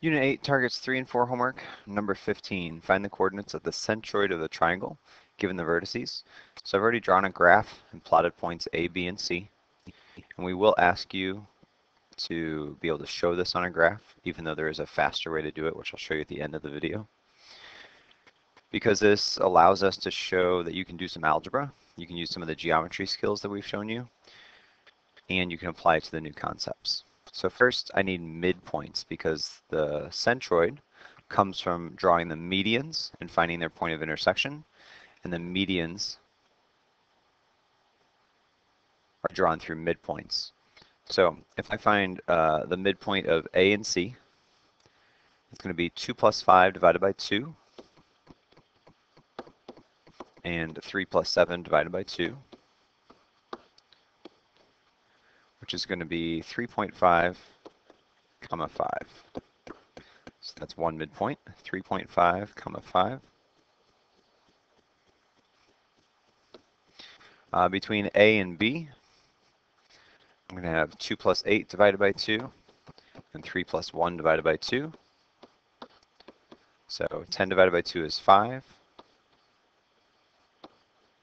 Unit 8, targets 3 and 4 homework. Number 15, find the coordinates of the centroid of the triangle given the vertices. So I've already drawn a graph and plotted points A, B, and C. And we will ask you to be able to show this on a graph, even though there is a faster way to do it, which I'll show you at the end of the video. Because this allows us to show that you can do some algebra, you can use some of the geometry skills that we've shown you, and you can apply it to the new concepts. So first I need midpoints because the centroid comes from drawing the medians and finding their point of intersection, and the medians are drawn through midpoints. So if I find the midpoint of A and C, it's going to be 2 plus 5 divided by 2, and 3 plus 7 divided by 2, which is going to be 3.5, comma 5. So that's one midpoint, 3.5, comma 5. Between A and B, I'm going to have 2 plus 8 divided by 2, and 3 plus 1 divided by 2. So 10 divided by 2 is 5,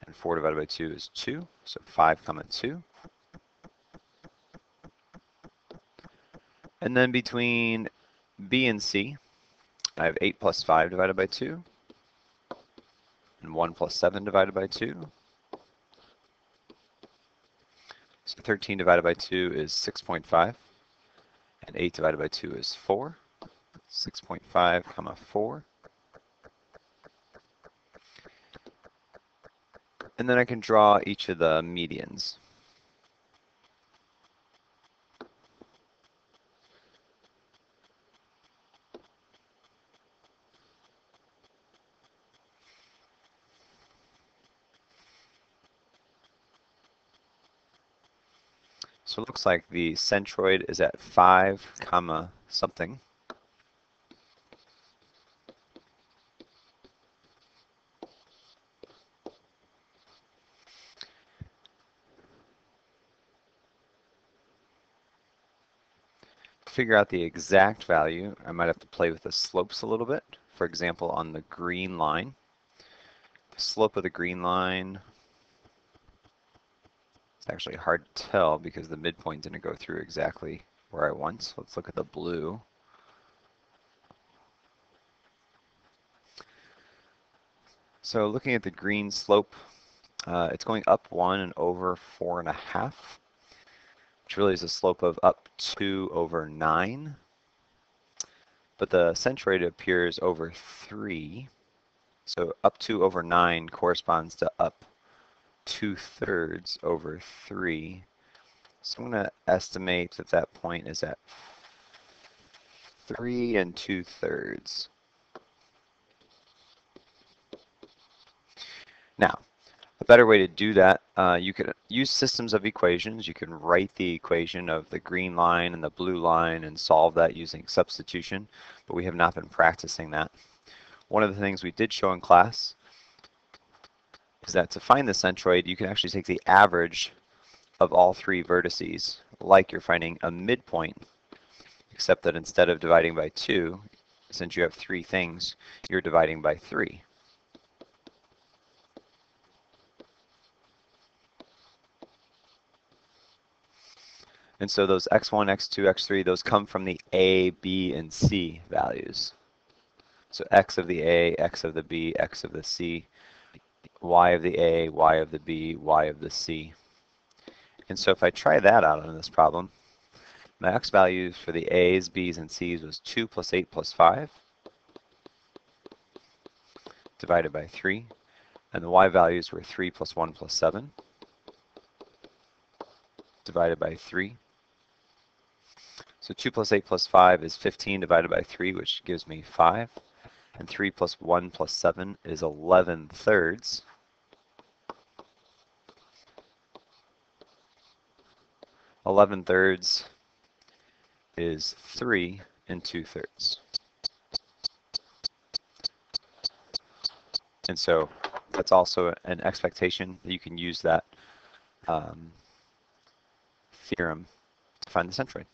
and 4 divided by 2 is 2, so 5, comma 2. And then between B and C, I have 8 plus 5 divided by 2, and 1 plus 7 divided by 2. So 13 divided by 2 is 6.5, and 8 divided by 2 is 4. 6.5, comma 4. And then I can draw each of the medians. So it looks like the centroid is at 5, comma something. To figure out the exact value, I might have to play with the slopes a little bit. For example, on the green line, the slope of the green line, it's actually hard to tell because the midpoint didn't go through exactly where I want. So let's look at the blue. So looking at the green slope, it's going up 1 and over 4.5, which really is a slope of up 2 over 9. But the centroid appears over 3. So up 2 over 9 corresponds to up 2/3 over 3. So I'm going to estimate that that point is at 3 2/3. Now, a better way to do that, you could use systems of equations. You can write the equation of the green line and the blue line and solve that using substitution, but we have not been practicing that. One of the things we did show in class is that to find the centroid, you can actually take the average of all 3 vertices, like you're finding a midpoint, except that instead of dividing by 2, since you have 3 things, you're dividing by 3. And so those x1, x2, x3, those come from the a, b, and c values. So x of the a, x of the b, x of the c, y of the a, y of the b, y of the c. And so if I try that out on this problem, my x values for the a's, b's, and c's was 2 plus 8 plus 5 divided by 3. And the y values were 3 plus 1 plus 7 divided by 3. So 2 plus 8 plus 5 is 15 divided by 3, which gives me 5. And 3 plus 1 plus 7 is 11/3. 11/3 is 3 2/3. And so that's also an expectation that you can use that theorem to find the centroid.